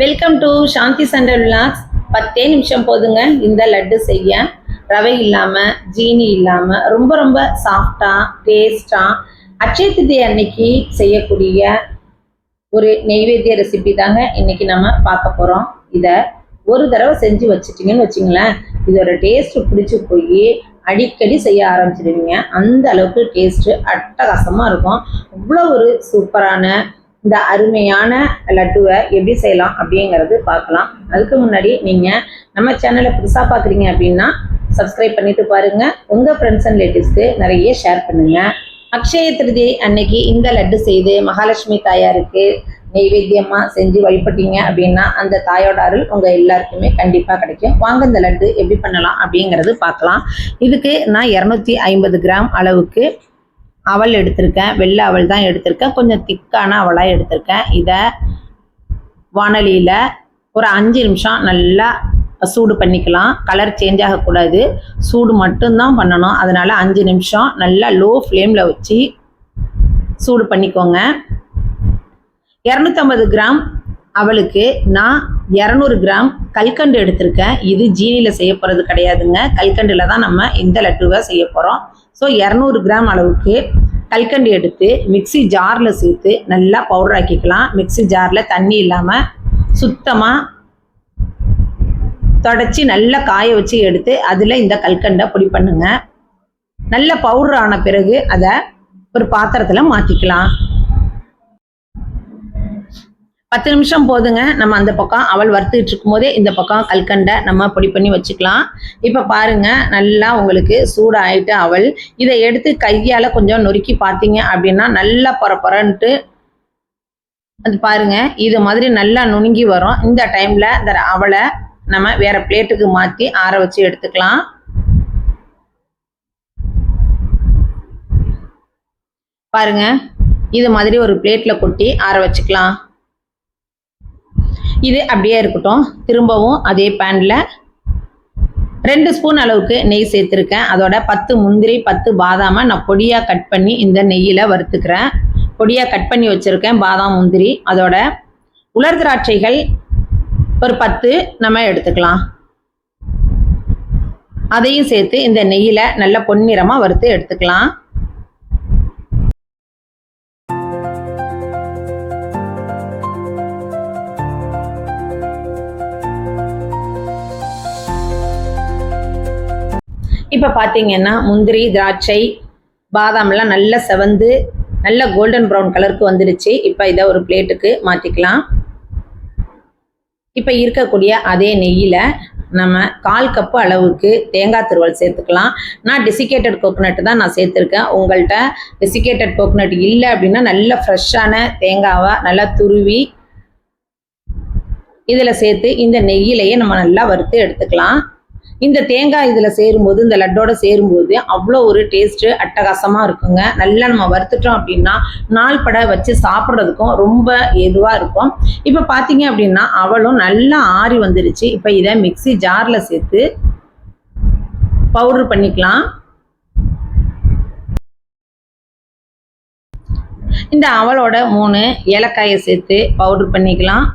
Welcome to Shanthi சண்டல் vlogs. 10 நிமிஷம் போதுங்க இந்த லட்டு செய்ய. ரவை இல்லாமல் ஜீனி இல்லாமல் ரொம்ப ரொம்ப சாஃப்டாக டேஸ்டாக அட்சய திருதியை அன்னைக்கு செய்யக்கூடிய ஒரு நெய்வேத்திய ரெசிபி தாங்க இன்னைக்கு நம்ம பார்க்க போகிறோம். இதை ஒரு தடவை செஞ்சு வச்சுட்டிங்கன்னு வச்சிங்களேன், இதோட டேஸ்ட்டு பிடிச்சி போய் அடிக்கடி செய்ய ஆரம்பிச்சிடுவீங்க. அந்த அளவுக்கு டேஸ்ட்டு அட்டகாசமாக இருக்கும். அவ்வளோ ஒரு சூப்பரான இந்த அருமையான லட்டுவை எப்படி செய்யலாம் அப்படிங்கிறது பார்க்கலாம். அதுக்கு முன்னாடி நீங்கள் நம்ம சேனலை புதுசாக பார்க்குறீங்க அப்படின்னா சப்ஸ்கிரைப் பண்ணிட்டு பாருங்கள். உங்கள் ஃப்ரெண்ட்ஸ் அண்ட் ரிலேட்டிவ்ஸ்க்கு நிறைய ஷேர் பண்ணுங்கள். அக்ஷய திருதியை அன்னைக்கு இந்த லட்டு செய்து மகாலட்சுமி தாயாருக்கு நெய்வேத்தியமாக செஞ்சு வழிபட்டீங்க அப்படின்னா அந்த தாயோட அருள் உங்கள் எல்லாருக்குமே கண்டிப்பாக கிடைக்கும். வாங்க இந்த லட்டு எப்படி பண்ணலாம் அப்படிங்கிறது பார்க்கலாம். இதுக்கு நான் 250 கிராம் அளவுக்கு அவல் எடுத்திருக்கேன். வெள்ளை அவல் தான் எடுத்திருக்கேன். கொஞ்சம் திக்கான அவலாக எடுத்திருக்கேன். இதை வானலியில் ஒரு 5 நிமிஷம் நல்லா சூடு பண்ணிக்கலாம். கலர் சேஞ்ச் ஆகக்கூடாது, சூடு மட்டும்தான் பண்ணணும். அதனால் 5 நிமிஷம் நல்லா லோ ஃப்ளேமில் வச்சு சூடு பண்ணிக்கோங்க. 250 கிராம் அவளுக்கு நான் 200 கிராம் கல்கண்டு எடுத்திருக்கேன். இது ஜீனியில் செய்ய போகிறது கிடையாதுங்க, கல்கண்டில் தான் நம்ம இந்த லட்டுவை செய்ய போகிறோம். ஸோ 200 கிராம் அளவுக்கு கல்கண்டு எடுத்து மிக்சி ஜாரில் சேர்த்து நல்லா பவுடர் ஆக்கிக்கலாம். மிக்சி ஜாரில் தண்ணி இல்லாமல் சுத்தமாக தொடச்சி நல்லா காய வச்சு எடுத்து அதில் இந்த கல்கண்டை பொடி பண்ணுங்க. நல்ல பவுடர் ஆன பிறகு அதை ஒரு பாத்திரத்தில் மாற்றிக்கலாம். 10 நிமிஷம் போதுங்க. நம்ம அந்த பக்கம் அவள் வறுத்துக்கிட்டு இருக்கும் போதே இந்த பக்கம் கல்கண்டை நம்ம பொடி பண்ணி வச்சுக்கலாம். இப்போ பாருங்க, நல்லா உங்களுக்கு சூடாயிட்டு அவள். இதை எடுத்து கையால் கொஞ்சம் நொறுக்கி பார்த்தீங்க அப்படின்னா நல்லா பொறன்ட்டு அது பாருங்க, இது மாதிரி நல்லா நுணுங்கி வரும். இந்த டைம்ல இந்த அவளை நம்ம வேற பிளேட்டுக்கு மாற்றி ஆற வச்சு எடுத்துக்கலாம். பாருங்க, இது மாதிரி ஒரு பிளேட்ல கொட்டி ஆற வச்சுக்கலாம். இது அப்படியே இருக்கட்டும். திரும்பவும் அதே பேனில் 2 ஸ்பூன் அளவுக்கு நெய் சேர்த்துருக்கேன். அதோட 10 முந்திரி 10 பாதாமை நான் பொடியாக கட் பண்ணி இந்த நெய்யில் வறுத்துக்கிறேன். பொடியாக கட் பண்ணி வச்சுருக்கேன் பாதாம் முந்திரி. அதோட உலர் திராட்சைகள் ஒரு 10 நம்ம எடுத்துக்கலாம். அதையும் சேர்த்து இந்த நெய்யில் நல்ல பொன்னிறமாக வறுத்து எடுத்துக்கலாம். இப்போ பார்த்தீங்கன்னா முந்திரி திராட்சை பாதாம்லாம் நல்லா செவந்து நல்ல கோல்டன் ப்ரௌன் கலருக்கு வந்துடுச்சு. இப்போ இதை ஒரு பிளேட்டுக்கு மாற்றிக்கலாம். இப்போ இருக்கக்கூடிய அதே நெய்யில் நம்ம 1/4 கப்பு அளவுக்கு தேங்காய் துருவல் சேர்த்துக்கலாம். நான் டெசிகேட்டட் கோகோனட் தான் நான் சேர்த்துருக்கேன். உங்கள்கிட்ட டெசிகேட்டட் கோகோனட் இல்லை அப்படின்னா நல்ல ஃப்ரெஷ்ஷான தேங்காவை நல்லா துருவி இதில் சேர்த்து இந்த நெய்யிலையே நம்ம நல்லா வறுத்து எடுத்துக்கலாம். இந்த தேங்காய் இதில் சேரும்போது, இந்த லட்டோட சேரும்போது அவ்வளோ ஒரு டேஸ்ட்டு அட்டகாசமாக இருக்குங்க. நல்லா நம்ம வறுத்துட்டோம் அப்படின்னா நாள் பட வச்சு சாப்பிட்றதுக்கும் ரொம்ப ஏதுவாக இருக்கும். இப்போ பார்த்தீங்க அப்படின்னா அவளும் நல்லா ஆறி வந்துடுச்சு. இப்போ இதை மிக்சி ஜாரில் சேர்த்து பவுடர் பண்ணிக்கலாம். இந்த அவளோட 3 ஏலக்காயை சேர்த்து பவுடர் பண்ணிக்கலாம்.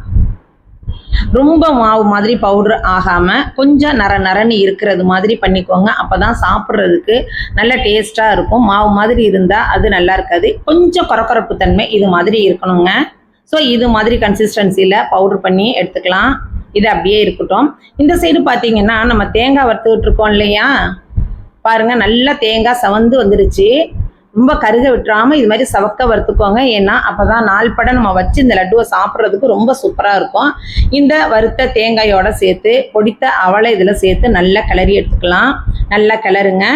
ரொம்ப மாவு மாதிரி பவுடர் ஆகாமல் கொஞ்சம் நரன்னு இருக்கிறது மாதிரி பண்ணிக்கோங்க. அப்போ தான் சாப்பிட்றதுக்கு நல்ல டேஸ்ட்டாக இருக்கும். மாவு மாதிரி இருந்தால் அது நல்லா இருக்காது. கொஞ்சம் கொரகொரப்பு தன்மை இது மாதிரி இருக்கணுங்க. ஸோ இது மாதிரி கன்சிஸ்டன்சியில் பவுடர் பண்ணி எடுத்துக்கலாம். இது அப்படியே இருக்கட்டும். இந்த சைடு பார்த்தீங்கன்னா நம்ம தேங்காய் வறுத்துக்கிட்டு இருக்கோம் இல்லையா, பாருங்கள் நல்லா தேங்காய் செவந்து வந்துடுச்சு. ரொம்ப கருக விட்டுறாமல் இது மாதிரி சவக்க வறுத்துக்கோங்க. ஏன்னா அப்போ தான் நாள் பட நம்ம வச்சு இந்த லட்டுவை சாப்பிட்றதுக்கு ரொம்ப சூப்பராக இருக்கும். இந்த வறுத்த தேங்காயோட சேர்த்து பொடித்த அவலை இதில் சேர்த்து நல்லா கிளறி எடுத்துக்கலாம். நல்லா கிளறுங்க.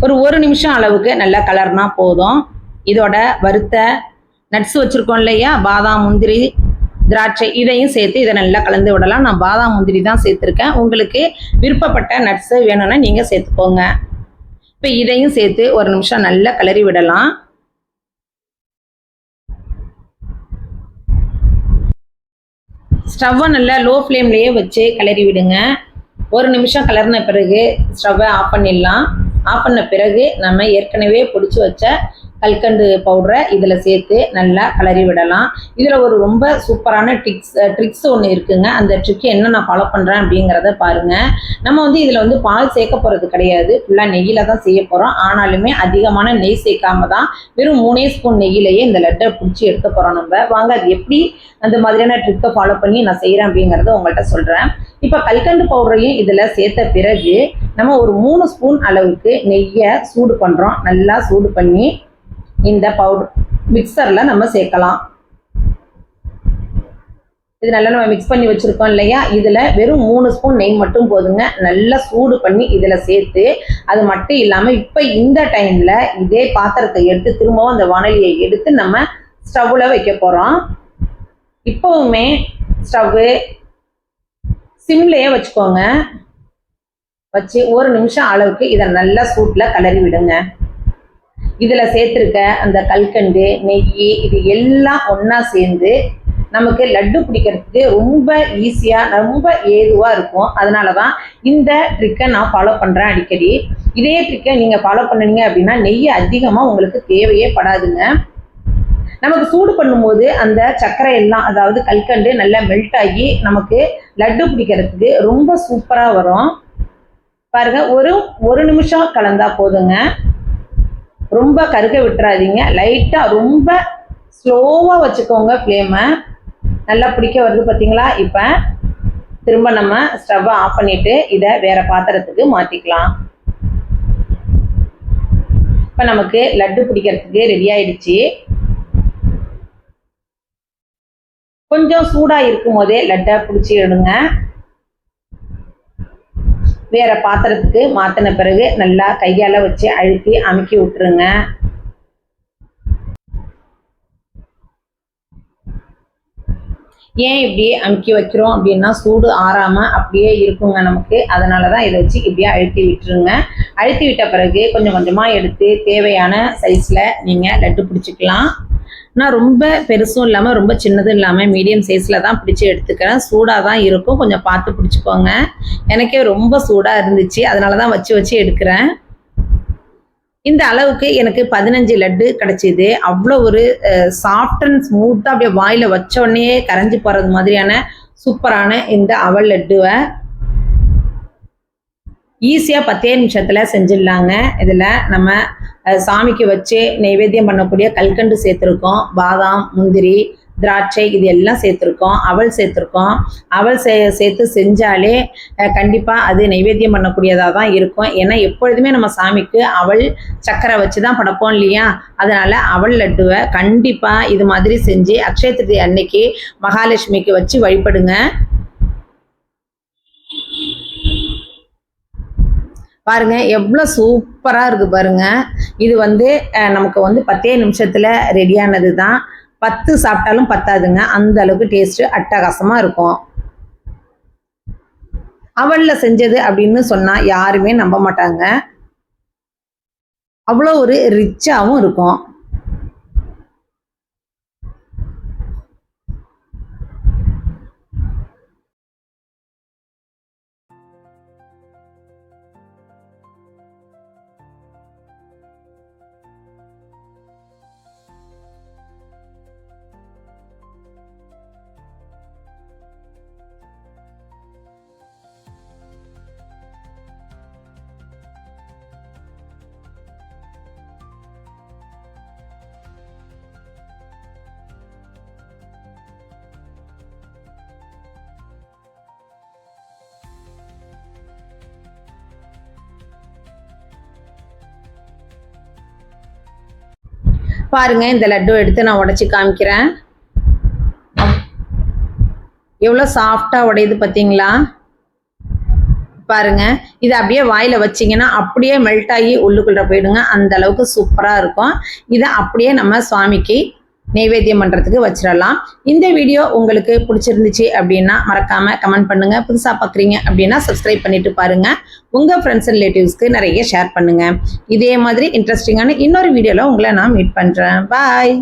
ஒரு 1 நிமிஷம் அளவுக்கு நல்லா கிளறுனா போதும். இதோட வறுத்த நட்ஸ் வச்சுருக்கோம் இல்லையா, பாதாம் முந்திரி திராட்சை, இதையும் சேர்த்து இதை நல்லா கலந்து விடலாம். நான் பாதாம் முந்திரி தான் சேர்த்துருக்கேன். உங்களுக்கு விருப்பப்பட்ட நட்ஸு வேணும்னா நீங்கள் சேர்த்துக்கோங்க. இப்போ இதையும் சேர்த்து 1 நிமிஷம் நல்லா கிளறி விடலாம். ஸ்டவ்வை நல்லா லோ ஃப்ளேம்லேயே வச்சு கிளறி விடுங்க. 1 நிமிஷம் கிளறின பிறகு ஸ்டவ்வை ஆஃப் பண்ணிடலாம். ஆஃப் பண்ண பிறகு நம்ம ஏற்கனவே பிடிச்சி வச்ச கல்கண்டு பவுடரை இதில் சேர்த்து நல்லா கிளறி விடலாம். இதில் ஒரு ரொம்ப சூப்பரான ட்ரிக்ஸ் ஒன்று இருக்குங்க. அந்த ட்ரிக் என்ன நான் ஃபாலோ பண்ணுறேன் அப்படிங்கிறத பாருங்கள். நம்ம வந்து இதில் வந்து பால் சேர்க்க போகிறது கிடையாது, ஃபுல்லாக நெய்யில் தான் செய்ய போகிறோம். ஆனாலுமே அதிகமான நெய் சேர்க்காம தான் வெறும் 3 ஸ்பூன் நெய்யிலேயே இந்த லட்டை பிடிச்சி எடுக்க போகிறோம். நம்ம வாங்க அது எப்படி அந்த மாதிரியான ட்ரிக்கை ஃபாலோ பண்ணி நான் செய்கிறேன் அப்படிங்கிறத உங்கள்கிட்ட சொல்கிறேன். இப்போ கல்கண்டு பவுடரையும் இதில் சேர்த்த பிறகு நம்ம ஒரு 3 ஸ்பூன் அளவுக்கு நெய்யை சூடு பண்ணுறோம். நல்லா சூடு பண்ணி இந்த பவுடர் மிக்சரில் நம்ம சேர்க்கலாம். இது நல்லா நம்ம மிக்ஸ் பண்ணி வச்சுருக்கோம் இல்லையா, இதில் வெறும் 3 ஸ்பூன் நெய் மட்டும் போதுங்க. நல்லா சூடு பண்ணி இதில் சேர்த்து, அது மட்டும் இல்லாமல் இப்போ இந்த டைமில் இதே பாத்திரத்தை எடுத்து திரும்பவும் அந்த வாணலியை எடுத்து நம்ம ஸ்டவ்வில் வைக்க போகிறோம். இப்போவுமே ஸ்டவ்வு சிம்லேயே வச்சுக்கோங்க. வச்சு 1 நிமிஷம் அளவுக்கு இதை நல்லா சூட்டில் கிளறி விடுங்க. இதில் சேர்த்துருக்க அந்த கல்கண்டு, நெய் இது எல்லாம் ஒன்றா சேர்ந்து நமக்கு லட்டு பிடிக்கிறதுக்கு ரொம்ப ஈஸியாக ரொம்ப ஏதுவாக இருக்கும். அதனால தான் இந்த ட்ரிக்கை நான் ஃபாலோ பண்ணுறேன் அடிக்கடி. இதே ட்ரிக்கை நீங்கள் ஃபாலோ பண்ணினீங்க அப்படின்னா நெய் அதிகமாக உங்களுக்கு தேவையே படாதுங்க. நமக்கு சூடு பண்ணும்போது அந்த சர்க்கரை எல்லாம், அதாவது கல்கண்டு நல்லா மெல்ட் ஆகி நமக்கு லட்டு பிடிக்கிறதுக்கு ரொம்ப சூப்பராக வரும். பாருங்க, ஒரு நிமிஷம் கலந்தா போதுங்க. ரொம்ப கருக விட்டுறாதீங்க. லைட்டாக ரொம்ப ஸ்லோவாக வச்சுக்கோங்க ஃப்ளேமை. நல்லா பிடிக்க வருது பார்த்தீங்களா. இப்போ திரும்ப நம்ம ஸ்டவ்வை ஆஃப் பண்ணிவிட்டு இதை வேறு பாத்திரத்துக்கு மாற்றிக்கலாம். இப்போ நமக்கு லட்டு பிடிக்கிறதுக்கு ரெடி ஆயிடுச்சு. கொஞ்சம் சூடாக இருக்கும் போதே லட்டை பிடிச்சி எடுங்க. வேற பாத்திரத்துக்கு மாற்றின பிறகு நல்லா கையால் வச்சு அழுத்தி அமுக்கி விட்டுருங்க. ஏன் இப்படி அமுக்கி வைக்கிறோம் அப்படின்னா சூடு ஆறாமல் அப்படியே இருக்குங்க நமக்கு. அதனால தான் இதை வச்சு இப்படியே அழுத்தி விட்டுருங்க. அழுத்தி விட்ட பிறகு கொஞ்சம் கொஞ்சமாக எடுத்து தேவையான சைஸில் நீங்கள் லட்டு பிடிச்சிக்கலாம். நான் ரொம்ப பெருசும் இல்லாமல் ரொம்ப சின்னதும் இல்லாமல் மீடியம் சைஸில் தான் பிடிச்சி எடுத்துக்கிறேன். சூடாக தான் இருக்கும், கொஞ்சம் பார்த்து பிடிச்சிக்கோங்க. எனக்கே ரொம்ப சூடாக இருந்துச்சு, அதனால தான் வச்சு எடுக்கிறேன். இந்த அளவுக்கு எனக்கு 15 லட்டு கிடச்சிது. அவ்வளோ ஒரு சாஃப்ட் அண்ட் ஸ்மூத்தாக அப்படியே வாயில் வச்சோடனே கரைஞ்சி போகிறது மாதிரியான சூப்பரான இந்த அவல் லட்டுவை ஈஸியாக 10 நிமிஷத்தில் செஞ்சிடலாங்க. இதில் நம்ம சாமிக்கு வச்சு நைவேத்தியம் பண்ணக்கூடிய கல்கண்டு சேர்த்துருக்கோம், பாதாம், முந்திரி, திராட்சை இது எல்லாம் சேர்த்துருக்கோம், அவல் சேர்த்துருக்கோம். அவல் சேர்த்து செஞ்சாலே கண்டிப்பாக அது நைவேத்தியம் பண்ணக்கூடியதாக தான் இருக்கும். ஏன்னா எப்பொழுதுமே நம்ம சாமிக்கு அவல் சக்கரை வச்சு தான் படைப்போம் இல்லையா. அதனால் அவல் லட்டுவை கண்டிப்பாக இது மாதிரி செஞ்சு அக்ஷய திருதி அன்னைக்கு மகாலட்சுமிக்கு வச்சு வழிபடுங்க. பாருங்க எவ்வளோ சூப்பராக இருக்குது பாருங்க. இது வந்து நமக்கு வந்து 10 நிமிஷத்தில் ரெடியானது தான். 10 சாப்பிட்டாலும் பத்தாதுங்க, அந்த அளவுக்கு டேஸ்ட்டு அட்டகாசமாக இருக்கும். அவலில் செஞ்சது அப்படின்னு சொன்னால் யாருமே நம்ப மாட்டாங்க. அவ்வளோ ஒரு ரிச்சாகவும் இருக்கும். பாருங்க, இந்த லட்டு எடுத்து நான் உடைச்சி காமிக்கிறேன். எவ்வளோ சாஃப்டா உடையுது பார்த்தீங்களா. பாருங்க, இது அப்படியே வாயில வச்சிங்கன்னா அப்படியே மெல்ட் ஆகி உள்ளுக்குள்ள போயிடுங்க. அந்த அளவுக்கு சூப்பரா இருக்கும். இதை அப்படியே நம்ம சுவாமிக்கு நைவேத்தியம் பண்ணுறதுக்கு வச்சிடலாம். இந்த வீடியோ உங்களுக்கு பிடிச்சிருந்துச்சு அப்படின்னா மறக்காம கமெண்ட் பண்ணுங்க. புதுசாக பார்க்குறீங்க அப்படின்னா சப்ஸ்கிரைப் பண்ணிட்டு பாருங்க. உங்கள் ஃப்ரெண்ட்ஸ் அண்ட் ரிலேட்டிவ்ஸ்க்கு நிறைய ஷேர் பண்ணுங்க. இதே மாதிரி இன்ட்ரெஸ்டிங்கான இன்னொரு வீடியோவில் உங்களை நான் மீட் பண்ணுறேன். பாய்.